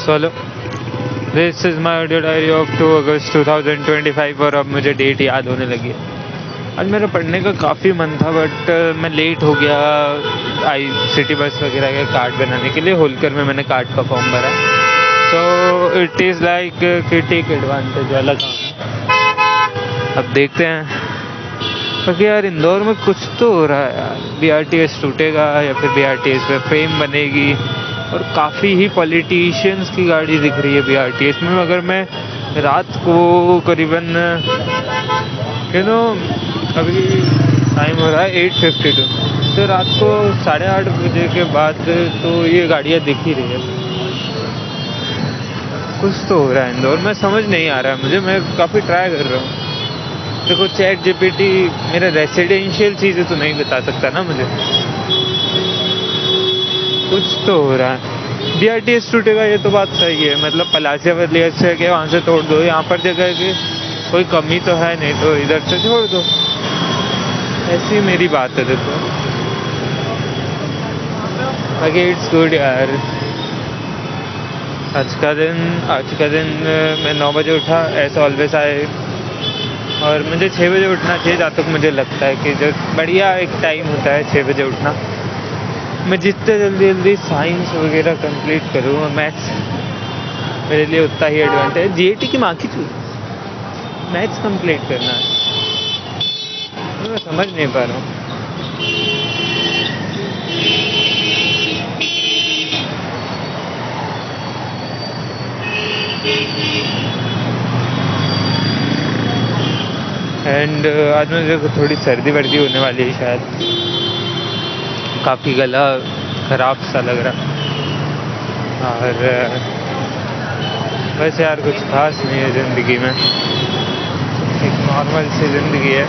Hello, this is my audio diary of 2 अगस्त 2025 और अब मुझे डेट याद होने लगी है। आज मेरा पढ़ने का काफ़ी मन था बट मैं लेट हो गया आई सिटी बस वगैरह के कार्ड बनाने के लिए। होलकर में मैंने कार्ड का फॉर्म भरा, सो इट इज़ लाइक कि टेक एडवांटेज वाला काम है। अब देखते हैं, क्योंकि यार इंदौर में कुछ तो हो रहा है यार। BRTS टूटेगा या फिर BRTS पे फेम बनेगी और काफ़ी ही पॉलिटिशियंस की गाड़ी दिख रही है BRTS में। अगर मैं रात को करीबन अभी टाइम हो रहा है 8:52, तो रात को 8:30 बजे के बाद तो ये गाड़ियाँ दिख ही रही है। कुछ तो हो रहा है इंदौर में, समझ नहीं आ रहा है मुझे। मैं काफ़ी ट्राई कर रहा हूँ। देखो ChatGPT मेरा रेसिडेंशियल चीज़ें तो नहीं बता सकता ना मुझे। कुछ तो हो रहा है। BRTS टूटेगा ये तो बात सही है, मतलब पलासिया बदलिया से के वहाँ से तोड़ दो, यहाँ पर जगह की कोई कमी तो है नहीं तो इधर से छोड़ दो, ऐसी मेरी बात है। देखो बाकी इट्स गुड यार। आज का दिन मैं 9 बजे उठा, एज ऑलवेज आए, और मुझे 6 बजे उठना चाहिए जहाँ तक मुझे लगता है कि जो बढ़िया एक टाइम होता है 6 बजे उठना। मैं जितने जल्दी साइंस वगैरह कंप्लीट करूँ, मैथ्स मेरे लिए उतना ही एडवांटेज। GAT की माँ की चूँ मैथ्स कंप्लीट करना है, मैं समझ नहीं पा रहा हूँ। एंड आज मुझे थोड़ी सर्दी वर्दी होने वाली है शायद, काफ़ी गला ख़राब सा लग रहा। और बस यार कुछ खास नहीं है ज़िंदगी में, एक नॉर्मल सी ज़िंदगी है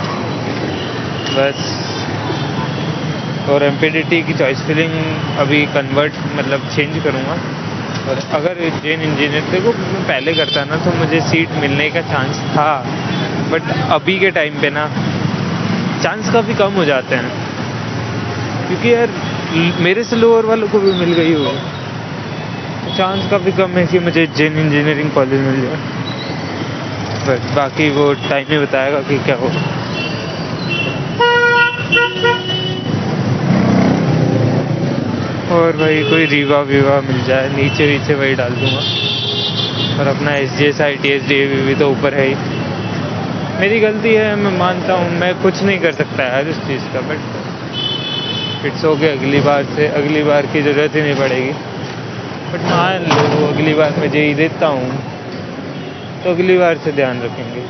बस। और MPDT की चॉइस फिलिंग अभी मतलब चेंज करूँगा। और अगर जैन इंजीनियर को मैं पहले करता ना तो मुझे सीट मिलने का चांस था, बट अभी के टाइम पे ना चांस काफ़ी कम हो जाते हैं, क्योंकि यार मेरे से लोअर वालों को भी मिल गई हो, तो चांस काफ़ी कम है कि मुझे जैन इंजीनियरिंग कॉलेज मिल जाए। बट बाकी वो टाइम ही बताएगा कि क्या हो। और भाई कोई रीवा वीवा मिल जाए नीचे वही डाल दूँगा। और अपना SGS ITS DAV तो ऊपर है ही। मेरी गलती है, मैं मानता हूँ, मैं कुछ नहीं कर सकता यार इस चीज़ का, बट इट्स ओके। अगली बार की ज़रूरत ही नहीं पड़ेगी। बट मान लो अगली बार मैं JEE देता हूँ तो अगली बार से ध्यान रखेंगे।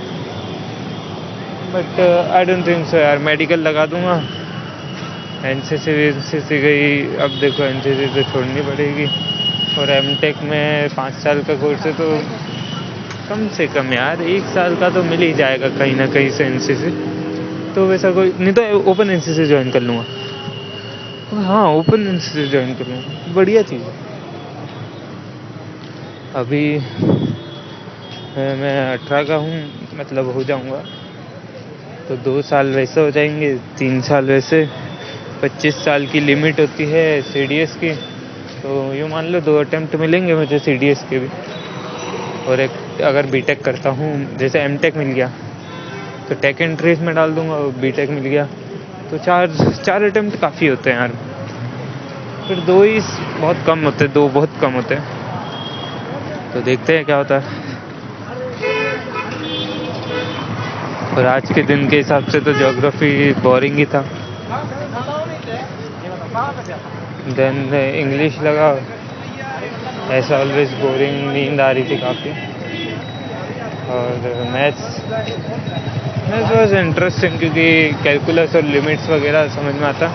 But I don't think so यार। मेडिकल लगा दूँगा, NCC गई, अब देखो NCC तो छोड़नी पड़ेगी। और MTech में 5 साल का कोर्स है, तो कम से कम यार 1 साल का तो मिल ही जाएगा कहीं ना कहीं से NCC। तो वैसा कोई नहीं तो ओपन NCC ज्वाइन कर लूँगा। हाँ, ओपन NCC ज्वाइन कर लूँगा, बढ़िया चीज़ है। अभी मैं 18 का हूँ, मतलब हो जाऊँगा, तो 2 साल वैसे हो जाएंगे, 3 साल वैसे। 25 साल की लिमिट होती है CDS की, तो यूँ मान लो 2 अटेम्प्ट मिलेंगे मुझे CDS के भी। और एक अगर BTech करता हूँ, जैसे MTech मिल गया तो टेक एंड ट्रेस में डाल दूँगा, और BTech मिल गया तो 4 अटेम्प्ट काफ़ी होते हैं यार। फिर 2 ही बहुत कम होते हैं, 2 बहुत कम होते हैं। तो देखते हैं क्या होता है। और आज के दिन के हिसाब से तो ज्योग्राफी बोरिंग ही था। देन इंग्लिश लगा, ऐसा ऑलवेज बोरिंग, नींद आ रही थी काफ़ी। और मैथ्स वॉज इंटरेस्टिंग, क्योंकि कैलकुलस और लिमिट्स वगैरह समझ में आता।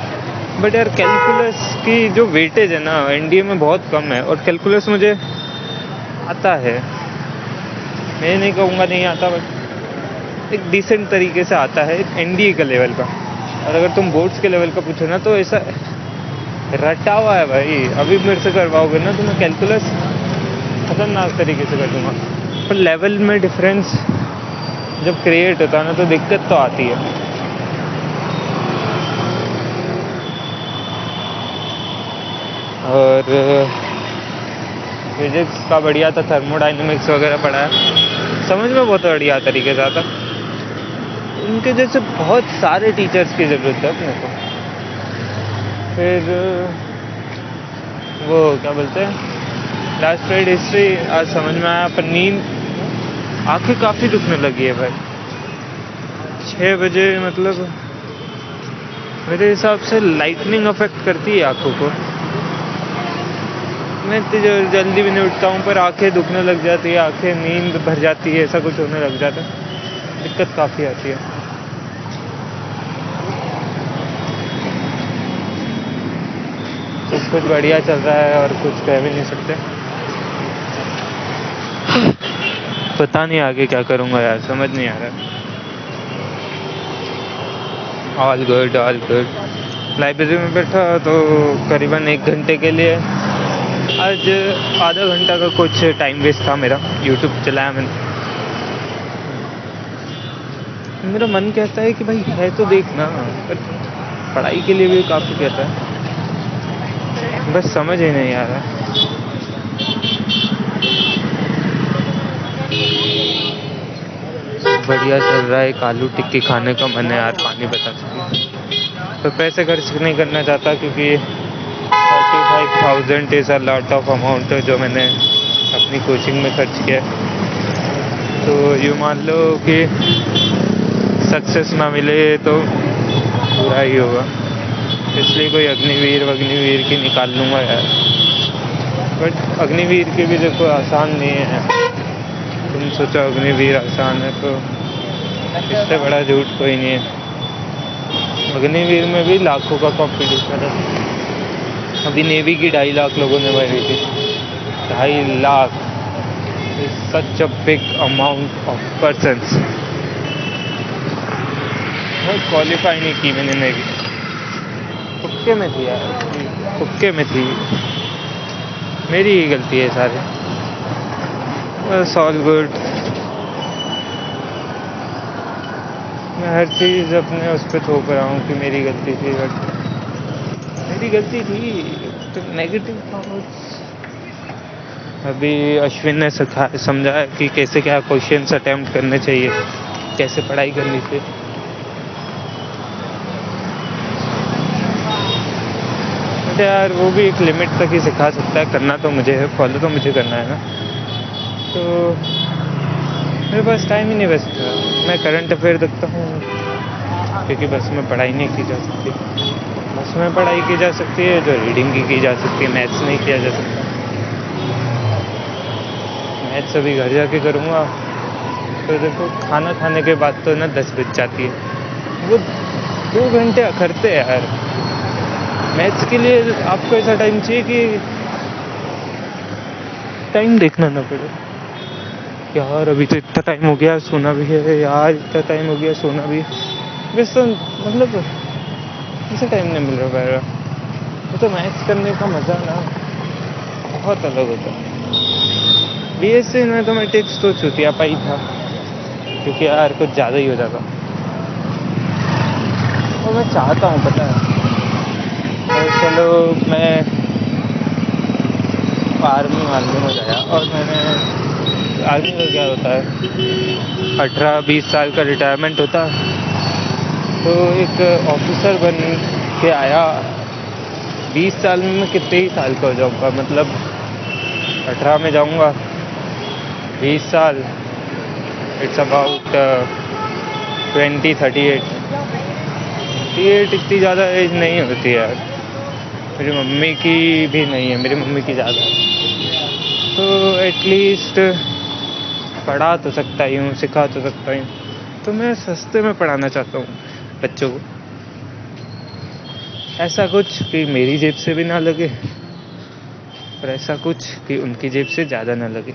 बट यार कैलकुलस की जो वेटेज है ना NDA में बहुत कम है, और कैलकुलस मुझे आता है, मैं नहीं कहूँगा नहीं आता, बट एक डिसेंट तरीके से आता है NDA का लेवल का। और अगर तुम बोर्ड्स के लेवल का पूछो ना तो ऐसा रटा हुआ है भाई। अभी मेरे से करवाओगे ना तो मैं कैलकुलस खतरनाक तरीके से कर दूँगा, पर लेवल में डिफरेंस जब क्रिएट होता है ना तो दिक्कत तो आती है। और फिजिक्स का बढ़िया था, थर्मोडाइनमिक्स वगैरह पढ़ा है, समझ में बहुत बढ़िया तरीके से आता। उनके जैसे बहुत सारे टीचर्स की ज़रूरत है अपने को। फिर वो क्या बोलते हैं, लास्ट पीरियड हिस्ट्री आज समझ में आया, पर नींद, आंखें काफ़ी दुखने लगी है भाई 6 बजे। मतलब मेरे हिसाब से लाइटनिंग अफेक्ट करती है आंखों को। मैं इतनी जल्दी भी नहीं उठता हूँ, पर आंखें दुखने लग जाती है, आंखें नींद भर जाती है, ऐसा कुछ होने लग जाता है, दिक्कत काफ़ी आती है। सब कुछ बढ़िया चल रहा है और कुछ कह भी नहीं सकते। पता नहीं आगे क्या करूँगा यार, समझ नहीं आ रहा। All good all good. Library में बैठा तो करीबन 1 घंटे के लिए, आज आधा घंटा का कुछ टाइम वेस्ट था मेरा, यूट्यूब चलाया मैंने। मेरा मन कहता है कि भाई है तो देखना, पर पढ़ाई के लिए भी काफ़ी कहता है, बस समझ ही नहीं आ रहा। बढ़िया चल रहा है, एक आलू टिक्की खाने का मन है यार, पानी बता सकती। तो पैसे खर्च नहीं करना चाहता क्योंकि 35,000 is a lot of amount जो मैंने अपनी कोचिंग में खर्च किया। तो यूँ मान लो कि सक्सेस ना मिले तो बुरा ही होगा, इसलिए कोई अग्निवीर की निकाल लूँगा यार। बट अग्निवीर की भी देखो आसान नहीं है। तुम सोचो अग्निवीर आसान है तो इससे बड़ा झूठ कोई नहीं है। अग्निवीर में भी लाखों का कंपटीशन है। अभी नेवी की 2.5 लाख लोगों ने भरी थी। 2.5 lakh is such a big amount of persons. Qualify नहीं की मैंने नेवी, तुक्के में थी यार, तुक्के में थी, मेरी ही गलती है सारे। बस ऑल गुड। मैं हर चीज़ अपने उस पर थोप रहा हूँ कि मेरी गलती थी, बट मेरी गलती थी तो नेगेटिव थॉट्स। अभी अश्विन ने समझाया कि कैसे क्या क्वेश्चंस अटेम्प्ट करने चाहिए, कैसे पढ़ाई करनी चाहिए। बट यार वो भी एक लिमिट तक ही सिखा सकता है, करना तो मुझे है, फॉलो तो मुझे करना है ना। तो मेरे पास टाइम ही नहीं बचता। मैं करंट अफेयर देखता हूँ क्योंकि बस में पढ़ाई नहीं की जा सकती, बस में पढ़ाई की जा सकती है जो रीडिंग की जा सकती है, मैथ्स नहीं किया जा सकता। मैथ्स अभी घर जाके करूँगा तो देखो खाना खाने के बाद तो ना 10 बज जाती है, वो 2 घंटे अखरते हैं यार। मैथ्स के लिए आपको ऐसा टाइम चाहिए कि टाइम देखना ना पड़े। यार अभी तो इतना टाइम हो गया, सोना भी है यार, इतना टाइम हो गया, सोना भी। बस तो मतलब इसे टाइम नहीं मिल रहा मेरा। वो तो मैथ्स करने का मज़ा ना बहुत अलग होता है। बीएससी मैथमेटिक्स तो चुतिया पाई था क्योंकि यार कुछ ज़्यादा ही हो जाता, और मैं चाहता हूँ पता है। और चलो मैं आर्मी में गया, और मैंने आर्मी का क्या होता है, 18-20 साल का रिटायरमेंट होता है, तो एक ऑफिसर बन के आया। 20 साल में मैं कितने ही साल का हो जाऊँगा, मतलब 18 में जाऊँगा, 20 साल, इट्स अबाउट 38 इतनी ज़्यादा एज नहीं होती यार। मेरी मम्मी की भी नहीं है, मेरी मम्मी की ज़्यादा है। तो एटलीस्ट पढ़ा तो सकता ही हूँ, सिखा तो सकता ही हूँ। तो मैं सस्ते में पढ़ाना चाहता हूँ बच्चों को, ऐसा कुछ कि मेरी जेब से भी ना लगे, और ऐसा कुछ कि उनकी जेब से ज़्यादा ना लगे।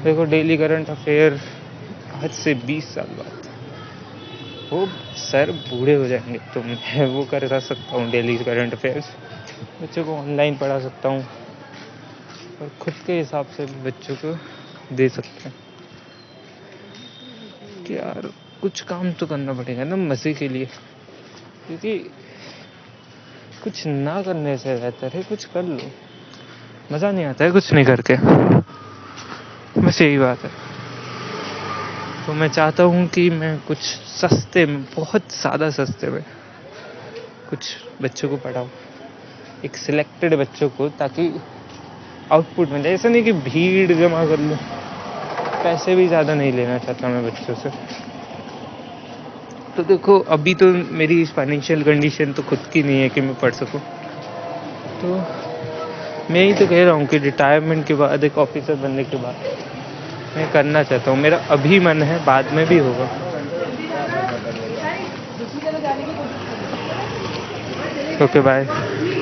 देखो डेली करंट अफेयर आज से 20 साल बाद वो सर बूढ़े हो जाएंगे तो मैं वो कर सकता हूँ। डेली करंट अफेयर्स बच्चों को ऑनलाइन पढ़ा सकता हूँ और खुद के हिसाब से भी बच्चों को दे सकते हैं कि यार कुछ काम तो करना पड़ेगा ना मज़े के लिए, क्योंकि कुछ ना करने से बेहतर है कुछ कर लो। मज़ा नहीं आता है कुछ नहीं करके, बस यही बात है। तो मैं चाहता हूँ कि मैं कुछ सस्ते में, बहुत ज़्यादा सस्ते में कुछ बच्चों को पढ़ाऊँ, एक सिलेक्टेड बच्चों को, ताकि आउटपुट मिले। ऐसा नहीं कि भीड़ जमा कर लूँ, पैसे भी ज़्यादा नहीं लेना चाहता मैं बच्चों से। तो देखो अभी तो मेरी फाइनेंशियल कंडीशन तो खुद की नहीं है कि मैं पढ़ सकूं, तो मैं ही तो कह रहा हूँ कि रिटायरमेंट के बाद, एक ऑफिसर बनने के बाद मैं करना चाहता हूँ। मेरा अभी मन है, बाद में भी होगा। Okay bye.